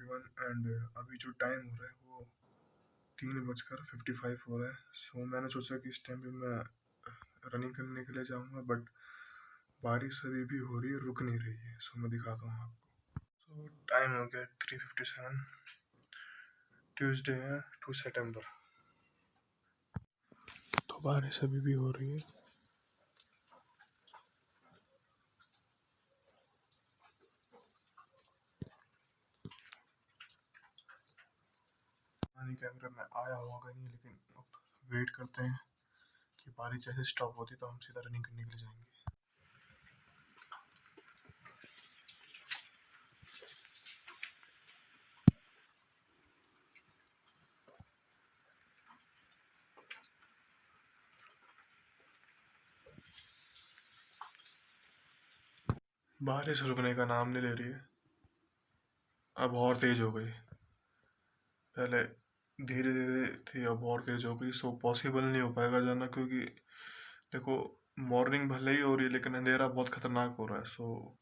21 and अभी जो time हो रहा है वो 3:55 हो रहा है। सो मैंने सोचा कि इस टाइम पे मैं रनिंग करने के लिए जाऊंगा, बट बारिश अभी भी हो रही है, रुक नहीं रही है। सो मैं दिखाता हूँ आपको। सो टाइम हो गया 3:57, ट्यूसडे है 2 सितंबर। तो बारिश अभी भी हो रही है। कैमरा में आया होगा नहीं, लेकिन अब वेट करते हैं कि बारिश जैसे स्टॉप होती तो हम सीधा रनिंग करने के लिए जाएंगे। बारिश रुकने का नाम नहीं ले रही है, अब और तेज हो गई। पहले धीरे धीरे थी, अब और तेज हो गई। सो पॉसिबल नहीं हो पाएगा जाना, क्योंकि देखो मॉर्निंग भले ही हो रही है लेकिन अंधेरा बहुत खतरनाक हो रहा है। सो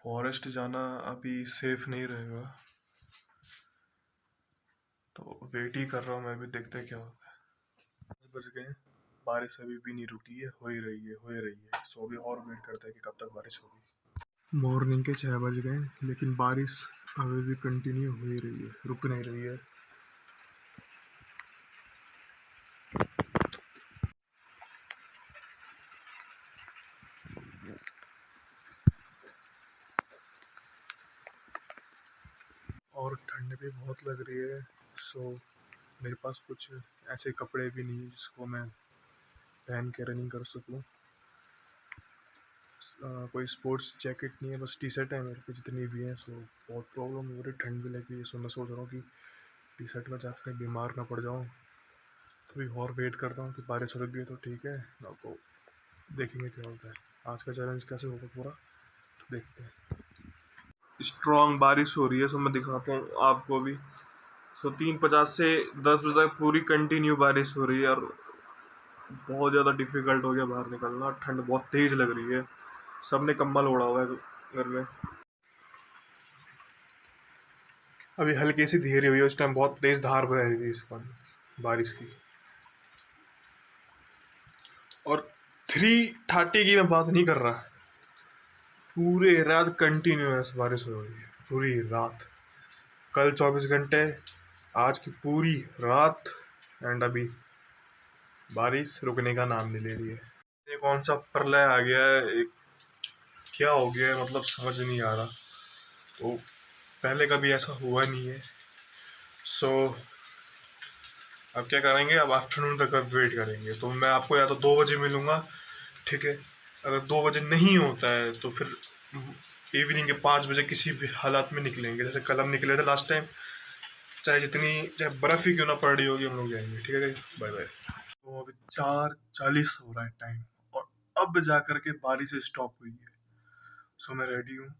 फॉरेस्ट जाना अभी सेफ नहीं रहेगा, तो वेट ही कर रहा हूँ मैं भी, देखते हैं क्या होता है। 10 बज गए, बारिश अभी भी नहीं रुकी है, हो ही रही है, हो ही रही है। सो अभी और वेट करते हैं कि कब तक बारिश होगी। मॉर्निंग के 6 बज गए, लेकिन बारिश अभी भी कंटिन्यू हो ही रही है, रुक नहीं रही है। और ठंड भी बहुत लग रही है। सो मेरे पास कुछ ऐसे कपड़े भी नहीं जिसको मैं पहन के रनिंग कर सकूं। कोई स्पोर्ट्स जैकेट नहीं है, बस टी शर्ट है मेरे पे जितनी भी हैं। सो बहुत प्रॉब्लम हो रही, ठंड भी लगी है। सो मैं सोच रहा हूँ कि टी शर्ट में जाकर बीमार ना पड़ जाऊँ। तो भी और वेट करता हूँ कि बारिश रुक गई तो ठीक है, ना तो देखेंगे क्या होता है। आज का चैलेंज कैसे होगा पूरा, तो देखते हैं। स्ट्रॉन्ग बारिश हो रही है, सो मैं दिखाता हूँ आपको भी। सो 3:50 से 10 बजे तक पूरी कंटिन्यू बारिश हो रही है, और बहुत ज़्यादा डिफिकल्ट हो गया बाहर निकलना। ठंड बहुत तेज़ लग रही है, सबने कंबल ओढ़ा हुआ है घर में। अभी हल्की सी धीरे हुई है, उस टाइम बहुत तेज़ धार बह रही थी इस पानी बारिश की। और 3:30 की मैं बात नहीं कर रहा, पूरे रात कंटिन्यूअस बारिश हो रही है, पूरी रात। कल 24 घंटे, आज की पूरी रात, एंड अभी बारिश रुकने का नाम नहीं ले रही है। ये कौन सा प्रलय आ गया है, एक क्या हो गया है, मतलब समझ नहीं आ रहा। तो पहले कभी ऐसा हुआ नहीं है। सो अब क्या करेंगे, अब आफ्टरनून तक अब वेट करेंगे। तो मैं आपको या तो 2 बजे मिलूँगा, ठीक है। अगर 2 बजे नहीं होता है तो फिर इवनिंग के 5 बजे किसी भी हालात में निकलेंगे, जैसे कल हम निकले थे लास्ट टाइम। चाहे बर्फ़ ही क्यों ना पड़ रही होगी, हम लोग जाएंगे, ठीक है। Bye bye. तो अभी 4:40 हो रहा है टाइम, और अब जा कर के बारिश स्टॉप हुई है। सो मैं रेडी हूँ,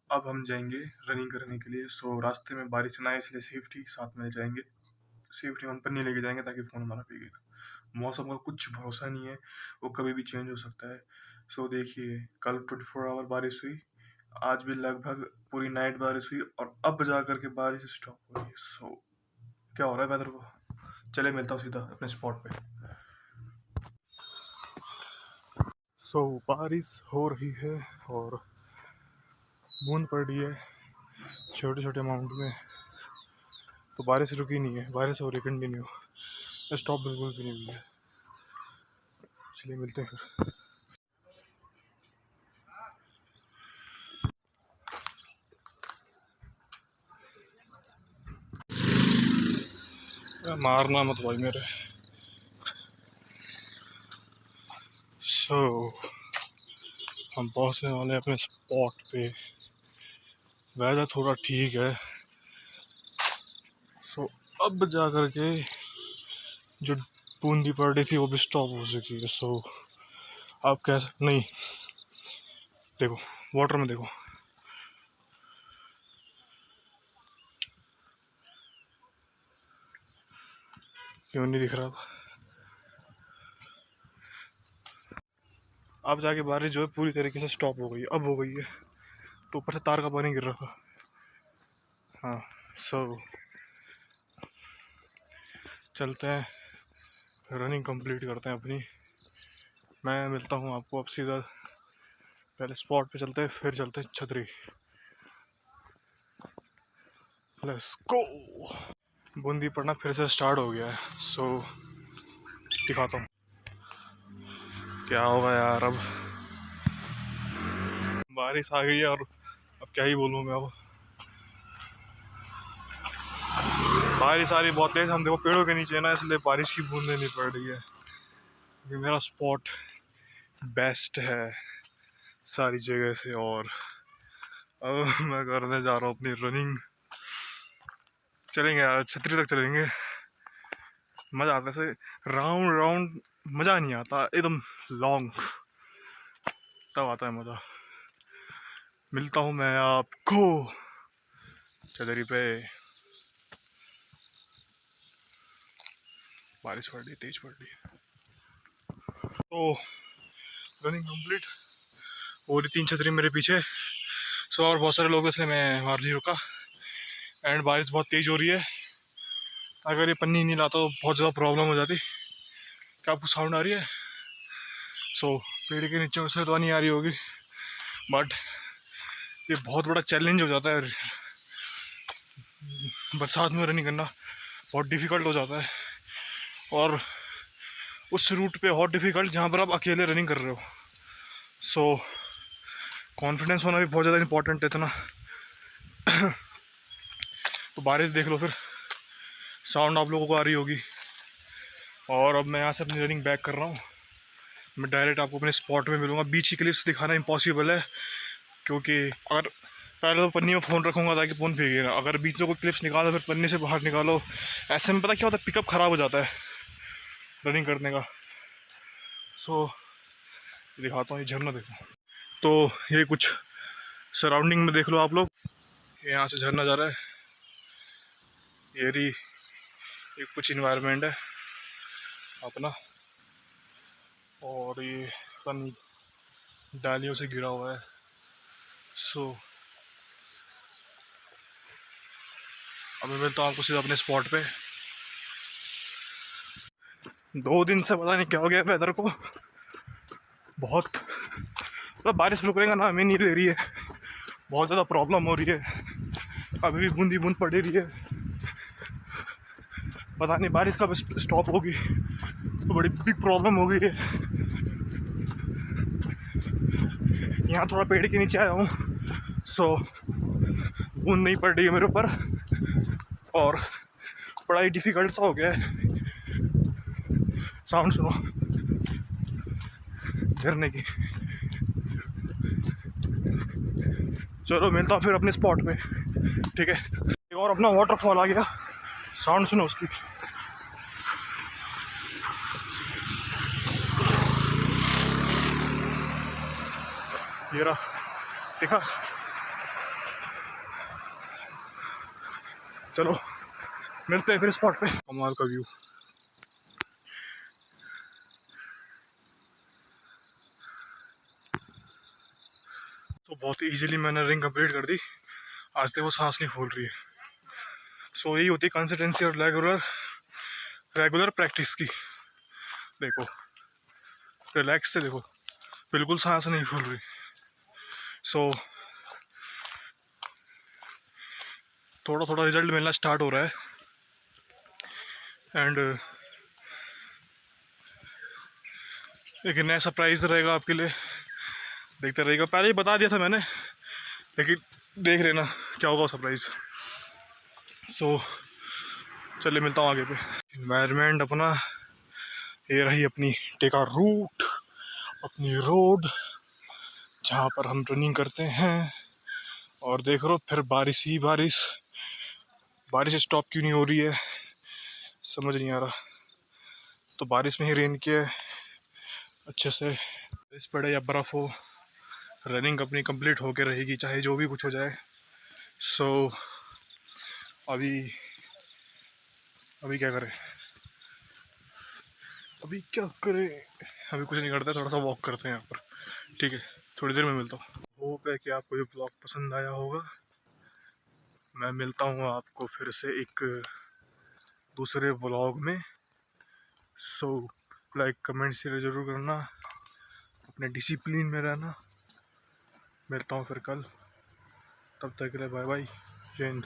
अब हम जाएंगे रनिंग करने के लिए। सो रास्ते में बारिश ना आए, इसलिए सेफ्टी साथ में जाएंगे। सेफ्टी हम पर नहीं लेके जाएंगे ताकि फ़ोन हमारा भीगे। मौसम का कुछ भरोसा नहीं है, वो कभी भी चेंज हो सकता है। सो देखिए, कल 24 आवर बारिश हुई, आज भी लगभग पूरी नाइट बारिश हुई, और अब जा कर के बारिश स्टॉप हुई है। सो क्या हो रहा है वेदर को, चले मिलता हूँ सीधा अपने स्पॉट पे। सो बारिश हो रही है और बूंद पड़ रही है छोटे छोटे अमाउंट में। तो बारिश रुकी नहीं है, बारिश हो रही कंटिन्यू, स्टॉप बिल्कुल भी नहीं हुई है। चलिए मिलते हैं फिर। मारना मत भाई मेरे। सो हम पहुंचने वाले हैं अपने स्पॉट पे। वेदर थोड़ा ठीक है। सो अब जा कर के जो बूंदी पड़ रही थी वो भी स्टॉप हो चुकी है। सो अब कैसे नहीं, देखो वाटर में देखो, क्यों नहीं दिख रहा। अब जाके बारिश जो है पूरी तरीके से स्टॉप हो गई है, अब हो गई है। तो ऊपर से तार का पानी गिर रहा था। हाँ। सो चलते हैं, रनिंग कंप्लीट करते हैं अपनी। मैं मिलता हूँ आपको अब सीधा, पहले स्पॉट पे चलते हैं फिर चलते हैं छतरी। Let's go. बूंदी पड़ना फिर से स्टार्ट हो गया है। सो दिखाता हूँ क्या होगा यार। अब बारिश आ गई है और अब क्या ही बोलूँ मैं। अब बारिश आ रही बहुत तेज, हम देखो पेड़ों के नीचे है ना, इसलिए बारिश की बूंदें नहीं पड़ रही है। ये मेरा स्पॉट बेस्ट है सारी जगह से। और अब मैं करने जा रहा हूँ अपनी रनिंग। चलेंगे यार, छतरी तक चलेंगे। मज़ा आता है ऐसे राउंड राउंड, मज़ा नहीं आता एकदम लॉन्ग, तब आता है मज़ा। मिलता हूँ मैं आपको छतरी पे। बारिश पड़ रही, तेज पड़ रही है। तो रनिंग कंप्लीट और 3 छतरी मेरे पीछे। सो और बहुत सारे लोग, इसलिए मैं वहाँ नहीं रुका। एंड बारिश बहुत तेज़ हो रही है, अगर ये पन्नी नहीं लाता तो बहुत ज़्यादा प्रॉब्लम हो जाती। क्या आपको साउंड आ रही है? सो पेड़ के नीचे से तो नहीं आ रही होगी, बट ये बहुत बड़ा चैलेंज हो जाता है। बरसात में रनिंग करना बहुत डिफ़िकल्ट हो जाता है, और उस रूट पे बहुत डिफ़िकल्ट जहाँ पर आप अकेले रनिंग कर रहे हो। सो कॉन्फिडेंस होना भी बहुत ज़्यादा इम्पोर्टेंट है इतना। तो बारिश देख लो, फिर साउंड आप लोगों को आ रही होगी। और अब मैं यहाँ से अपनी रनिंग बैक कर रहा हूँ। मैं डायरेक्ट आपको अपने स्पॉट में मिलूँगा। बीच की क्लिप्स दिखाना इम्पॉसिबल है, क्योंकि अगर पहले तो पन्नी में फ़ोन रखूँगा ताकि फ़ोन भीगेगा। अगर बीच में कोई क्लिप्स निकालो फिर पन्नी से बाहर निकालो, ऐसे में पता क्या होता है, पिकअप ख़राब हो जाता है रनिंग करने का। सो दिखाता हूँ, ये झरना देखो। तो ये कुछ सराउंडिंग में देख लो आप लोग, यहाँ से झरना जा रहा है। ये रही एक कुछ इन्वायरमेंट है अपना, और ये पन डालियों से घिरा हुआ है। सो अब मैं मिलता हूँ आपको सीधा अपने स्पॉट पे। 2 दिन से पता नहीं क्या हो गया वेदर को, बहुत मतलब बारिश रुकने का नाम ही नहीं ले रही है। बहुत ज़्यादा प्रॉब्लम हो रही है, अभी भी बूंदी बूंद पड़ रही है। पता नहीं बारिश कब स्टॉप होगी, तो बड़ी बिग प्रॉब्लम हो गई है। यहाँ थोड़ा पेड़ के नीचे आया हूँ, सो बूंद नहीं पड़ रही है मेरे ऊपर, और बड़ा ही डिफ़िकल्ट सा हो गया है। साउंड सुनो झरने की। चलो मिलता हूँ फिर अपने स्पॉट पे, ठीक है। एक और अपना वाटरफॉल आ गया, साउंड सुनो उसकी। ये रहा, देखा। चलो मिलते हैं फिर स्पॉट पे। कमाल का व्यू। तो बहुत इजीली मैंने रनिंग कंप्लीट कर दी। आज देखो सांस नहीं फूल रही है। सो यही होती है कंसिस्टेंसी और रेगुलर प्रैक्टिस की। देखो रिलैक्स से देखो, बिल्कुल सांस नहीं फूल रही। सो थोड़ा थोड़ा रिजल्ट मिलना स्टार्ट हो रहा है। एंड एक नया सरप्राइज रहेगा आपके लिए, देखते रहेगा। पहले ही बता दिया था मैंने, लेकिन देख लेना क्या होगा सरप्राइज। सो चलिए मिलता हूँ आगे पे। इन्वायरमेंट अपना ये रही, अपनी टेका रूट, अपनी रोड जहाँ पर हम रनिंग करते हैं। और देख लो फिर बारिश ही बारिश, बारिश स्टॉप क्यों नहीं हो रही है समझ नहीं आ रहा। तो बारिश में ही रेन किया अच्छे से, बारिश पड़े या बर्फ़ हो, रनिंग अपनी कंप्लीट होके रहेगी चाहे जो भी कुछ हो जाए। सो अभी अभी क्या करें, अभी क्या करें, अभी कुछ नहीं करते, थोड़ा सा वॉक करते हैं यहाँ पर, ठीक है। थोड़ी देर में मिलता हूँ। होप है कि आपको ये ब्लॉग पसंद आया होगा। मैं मिलता हूँ आपको फिर से एक दूसरे व्लॉग में। सो लाइक कमेंट शेयर ज़रूर करना, अपने डिसिप्लिन में रहना। मिलता हूँ फिर कल, तब तक के लिए बाय बाय, जय हिंद।